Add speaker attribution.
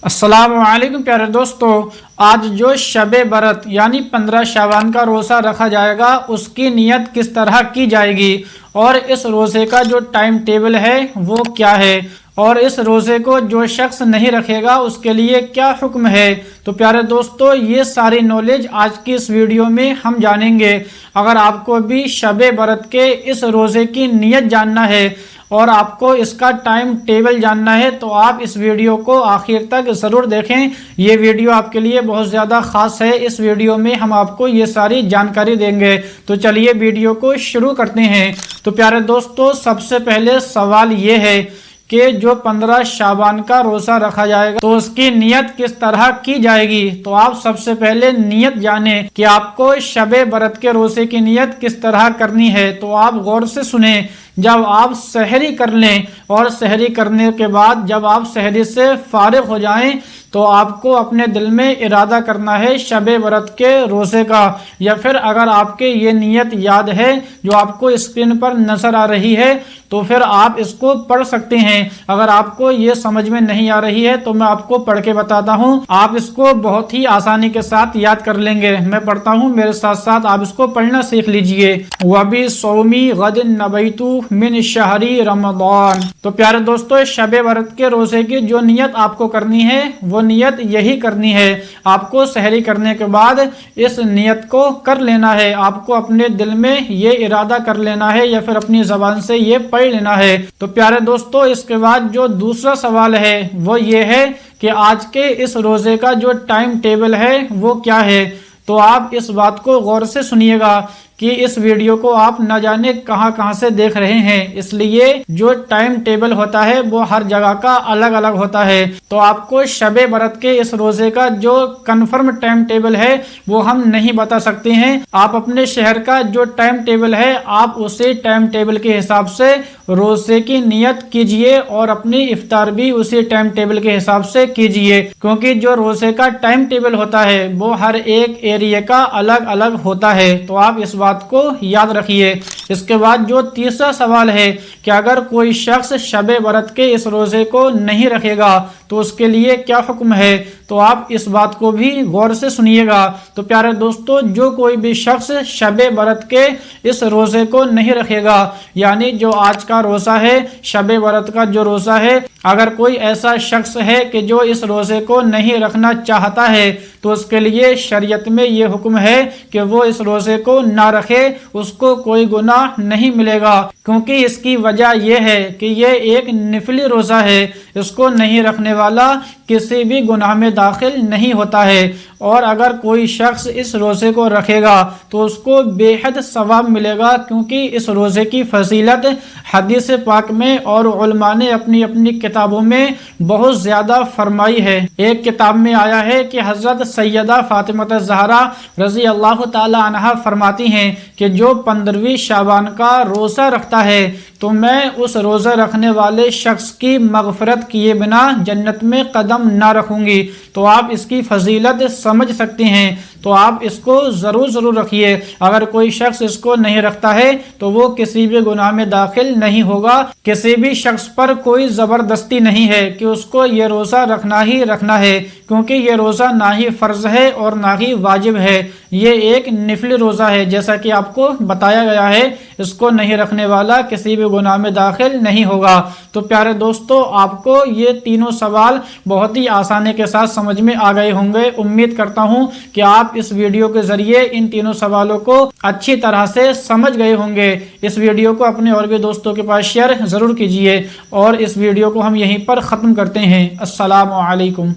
Speaker 1: السلام علیکم پیارے دوستو، آج جو شب برت یعنی 15 شعبان کا روزہ رکھا جائے گا اس کی نیت کس طرح کی جائے گی، اور اس روزے کا جو ٹائم ٹیبل ہے وہ کیا ہے، اور اس روزے کو جو شخص نہیں رکھے گا اس کے لیے کیا حکم ہے۔ تو پیارے دوستو، یہ ساری نالج آج کی اس ویڈیو میں ہم جانیں گے۔ اگر آپ کو بھی شب برت کے اس روزے کی نیت جاننا ہے اور آپ کو اس کا ٹائم ٹیبل جاننا ہے تو آپ اس ویڈیو کو آخر تک ضرور دیکھیں۔ یہ ویڈیو آپ کے لیے بہت زیادہ خاص ہے، اس ویڈیو میں ہم آپ کو یہ ساری جانکاری دیں گے۔ تو چلیے ویڈیو کو شروع کرتے ہیں۔ تو پیارے دوستو، سب سے پہلے سوال یہ ہے کہ جو 15 شعبان کا روزہ رکھا جائے گا تو اس کی نیت کس طرح کی جائے گی۔ تو آپ سب سے پہلے نیت جانیں کہ آپ کو شب برت کے روزے کی نیت کس طرح کرنی ہے۔ تو آپ غور سے سنیں۔ جب آپ سحری کر لیں اور سحری کرنے کے بعد جب آپ سحری سے فارغ ہو جائیں تو آپ کو اپنے دل میں ارادہ کرنا ہے شب برت کے روزے کا، یا پھر اگر آپ کے یہ نیت یاد ہے جو آپ کو اسکرین پر نظر آ رہی ہے تو پھر آپ اس کو پڑھ سکتے ہیں۔ اگر آپ کو یہ سمجھ میں نہیں آ رہی ہے تو میں آپ کو پڑھ کے بتاتا ہوں، آپ اس کو بہت ہی آسانی کے ساتھ یاد کر لیں گے۔ میں پڑھتا ہوں، میرے ساتھ ساتھ آپ اس کو پڑھنا سیکھ لیجئے۔ وَبِصَوْمِ غَدٍ نَبَيْتُ مِنْ شَهْرِ رَمَضَانَ۔ تو پیارے دوستو، شب برت کے روزے کی جو نیت آپ کو کرنی ہے وہ نیت یہی کرنی ہے۔ آپ کو سحری کرنے کے بعد اس نیت کو کر لینا ہے، آپ کو اپنے دل میں یہ ارادہ کر لینا ہے یا پھر اپنی زبان سے یہ پڑھ لینا ہے۔ تو پیارے دوستو، اس کے بعد جو دوسرا سوال ہے وہ یہ ہے کہ آج کے اس روزے کا جو ٹائم ٹیبل ہے وہ کیا ہے۔ تو آپ اس بات کو غور سے سنیے گا کہ اس ویڈیو کو آپ نہ جانے کہاں سے دیکھ رہے ہیں، اس لیے جو ٹائم ٹیبل ہوتا ہے وہ ہر جگہ کا الگ الگ ہوتا ہے۔ تو آپ کو شب برت کے اس روزے کا جو کنفرم ٹائم ٹیبل ہے وہ ہم نہیں بتا سکتے ہیں۔ آپ اپنے شہر کا جو ٹائم ٹیبل ہے آپ اسی ٹائم ٹیبل کے حساب سے روزے کی نیت کیجئے اور اپنی افطار بھی اسی ٹائم ٹیبل کے حساب سے کیجئے، کیونکہ جو روزے کا ٹائم ٹیبل ہوتا ہے وہ ہر ایک ایریے کا الگ الگ ہوتا ہے۔ تو آپ اس بات کو یاد رکھیے۔ اس کے بعد جو تیسرا سوال ہے کہ اگر کوئی شخص شب برت کے اس روزے کو نہیں رکھے گا تو اس کے لیے کیا حکم ہے۔ تو آپ اس بات کو بھی غور سے سنیے گا۔ تو پیارے دوستو، جو کوئی بھی شخص شب برت کے اس روزے کو نہیں رکھے گا، یعنی جو آج کا روزہ ہے، شب برت کا جو روزہ ہے، اگر کوئی ایسا شخص ہے کہ جو اس روزے کو نہیں رکھنا چاہتا ہے تو اس کے لیے شریعت میں یہ حکم ہے کہ وہ اس روزے کو نہ رکھے، اس کو کوئی گناہ نہیں ملے گا، کیونکہ اس کی وجہ یہ ہے کہ یہ ایک نفلی روزہ ہے، اس کو نہیں رکھنے والا کسی بھی گناہ میں داخل نہیں ہوتا ہے۔ اور اگر کوئی شخص اس روزے کو رکھے گا تو اس کو بے حد ثواب ملے گا، کیونکہ اس روزے کی فضیلت حدیث پاک میں اور علماء نے اپنی اپنی کتابوں میں بہت زیادہ فرمائی ہے۔ ایک کتاب میں آیا ہے کہ حضرت سیدہ فاطمہ زہرا رضی اللہ تعالی عنہا فرماتی ہیں کہ جو 15ویں شعبان کا روزہ رکھتا ہے تو میں اس روزہ رکھنے والے شخص کی مغفرت کیے بنا جنت میں قدم نہ رکھوں گی۔ تو آپ اس کی فضیلت سمجھ سکتے ہیں، تو آپ اس کو ضرور رکھیے۔ اگر کوئی شخص اس کو نہیں رکھتا ہے تو وہ کسی بھی گناہ میں داخل نہیں ہوگا۔ کسی بھی شخص پر کوئی زبردستی نہیں ہے کہ اس کو یہ روزہ رکھنا ہی رکھنا ہے، کیونکہ یہ روزہ نہ ہی فرض ہے اور نہ ہی واجب ہے، یہ ایک نفلی روزہ ہے۔ جیسا کہ آپ کو بتایا گیا ہے، اس کو نہیں رکھنے والا کسی بھی گناہ میں داخل نہیں ہوگا۔ تو پیارے دوستو، آپ کو یہ تینوں سوال بہت ہی آسانی کے ساتھ سمجھ میں آ گئے ہوں گے۔ امید کرتا ہوں کہ آپ اس ویڈیو کے ذریعے ان تینوں سوالوں کو اچھی طرح سے سمجھ گئے ہوں گے۔ اس ویڈیو کو اپنے اور بھی دوستوں کے پاس شیئر ضرور کیجئے، اور اس ویڈیو کو ہم یہیں پر ختم کرتے ہیں۔ السلام علیکم۔